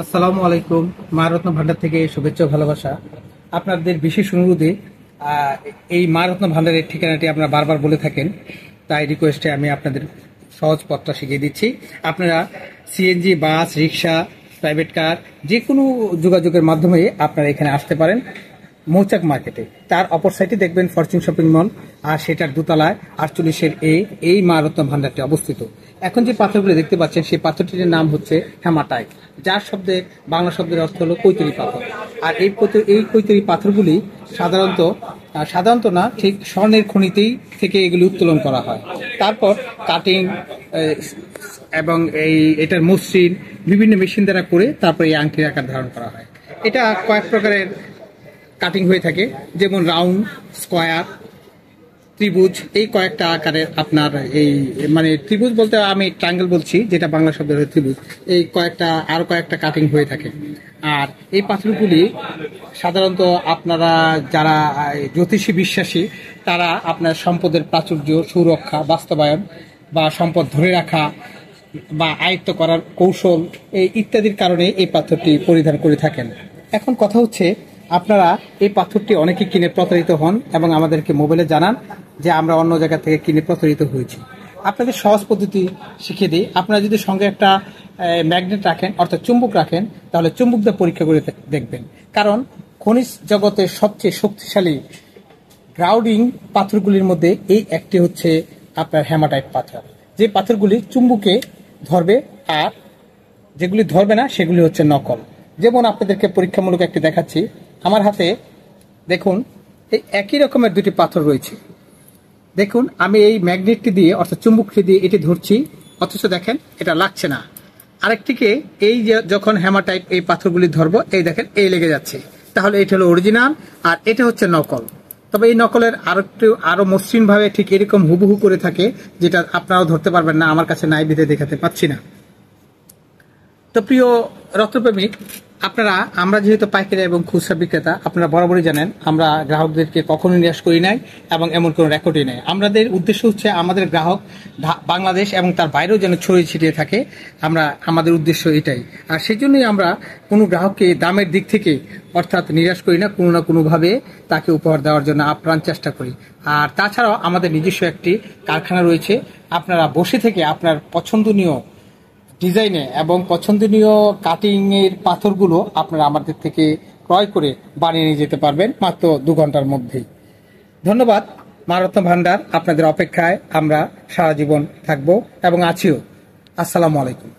আসসালামু আলাইকুম। মা রত্ন ভান্ডার থেকে শুভেচ্ছা ও ভালোবাসা। আপনাদের বিশেষ অনুরোধে এই মা রত্ন ভান্ডারের ঠিকানাটি আপনারা বারবার বলে থাকেন, তাই রিকোয়েস্টে আমি আপনাদের সহজ পথটা শিখিয়ে দিচ্ছি। আপনারা সিএনজি, বাস, রিক্সা, প্রাইভেট কার যে কোনো যোগাযোগের মাধ্যমে আপনারা এখানে আসতে পারেন। মৌচাক মার্কেটে তার অপর সাইডে দেখবেন ফরচুন শপিং মল, আর সেটার দোতলায় 48-এর এই মা রত্ন ভান্ডারটি অবস্থিত। এখন যে পাথরগুলো দেখতে পাচ্ছেন সেই পাথরটির নাম হচ্ছে হেমাটাইট, যার বাংলা শব্দের অর্থ হলো কৈতরী পাথর। আর এই কৈতরী পাথরগুলি সাধারণত না, ঠিক স্বর্ণের খনিতেই থেকে এগুলি উত্তোলন করা হয়। তারপর কাটিং এবং এটার মসৃণ বিভিন্ন মেশিন দ্বারা করে তারপর এই আংটির আকার ধারণ করা হয়। এটা কয়েক প্রকারের কাটিং হয়ে থাকে, যেমন রাউন্ড, স্কোয়ার, ত্রিভুজ, এই কয়েকটা আকারের আপনার মানে ত্রিভুজ বলতে আমি ট্রায়াঙ্গেল বলছি, যেটা বাংলা শব্দ হলো ত্রিভুজ। এই আরো কয়েকটা কাটিং হয়ে থাকে। আর এই পাথরগুলি সাধারণত আপনারা যারা জ্যোতিষী বিশ্বাসী, তারা আপনার সম্পদের প্রাচুর্য, সুরক্ষা, বাস্তবায়ন বা সম্পদ ধরে রাখা বা আয়ত্ত করার কৌশল ইত্যাদির কারণে এই পাথরটি পরিধান করে থাকেন। এখন কথা হচ্ছে, আপনারা এই পাথরটি অনেকে কিনে প্রতারিত হন এবং আমাদেরকে মোবাইলে জানান যে আমরা অন্য জায়গা থেকে কিনে প্রতারিত হয়েছি। আপনাদের সহজ পদ্ধতি শিখিয়ে দিই। আপনারা যদি সঙ্গে একটা ম্যাগনেট রাখেন, অর্থাৎ চুম্বক রাখেন, তাহলে চুম্বক দিয়ে পরীক্ষা করে দেখবেন। কারণ খনিজ জগতের সবচেয়ে শক্তিশালী গ্রাউন্ডিং পাথরগুলির মধ্যে এই একটি হচ্ছে আপনার হেমাটাইট পাথর, যে পাথরগুলি চুম্বকে ধরবে আর যেগুলি ধরবে না সেগুলি হচ্ছে নকল। যেমন আপনাদেরকে পরীক্ষামূলক একটি দেখাচ্ছি। আমার হাতে দেখুন, এই একই রকমের দুটি পাথর রয়েছে। দেখুন, আমি এই ম্যাগনেটটি দিয়ে, অর্থাৎ চুম্বকটি দিয়ে এটি ধরছি, অথচ দেখেন এটা লাগছে না। আরেকটিকে যখন হেমাটাইট এই পাথরগুলি ধরবো, এই দেখেন এই লেগে যাচ্ছে। তাহলে এটা হলো অরিজিনাল আর এটা হচ্ছে নকল। তবে এই নকলের আরো মসৃণ ভাবে ঠিক এরকম হুবহু করে থাকে, যেটা আপনারাও ধরতে পারবেন না, আমার কাছে নাই বিধে দেখাতে পাচ্ছি না। তো প্রিয় রত্নপ্রেমিক, আমরা যেহেতু পাইকারি এবং খুচরা বিক্রেতা, আপনারা বরাবরই জানেন আমরা গ্রাহকদেরকে কখনো নিরাশ করি নাই এবং এমন কোনো রেকর্ডই নেই। আমাদের উদ্দেশ্য হচ্ছে আমাদের গ্রাহক বাংলাদেশ এবং তার বাইরেও যেন ছড়িয়ে ছিটিয়ে থাকে, আমাদের উদ্দেশ্য এটাই। আর সেই জন্যই আমরা কোনো গ্রাহককে দামের দিক থেকে অর্থাৎ নিরাশ করি না, কোনো না কোনোভাবে তাকে উপহার দেওয়ার জন্য আপ্রাণ চেষ্টা করি। আর তাছাড়াও আমাদের নিজস্ব একটি কারখানা রয়েছে। আপনারা বসে থেকে আপনার পছন্দনীয় ডিজাইনে এবং পছন্দনীয় কাটিং এর পাথরগুলো আপনারা আমাদের থেকে ক্রয় করে বানিয়ে নিয়ে যেতে পারবেন মাত্র 2 ঘন্টার মধ্যেই। ধন্যবাদ। মা রত্ন ভান্ডার আপনাদের অপেক্ষায় আমরা সারা জীবন থাকবো এবং আছিও। আসসালামু আলাইকুম।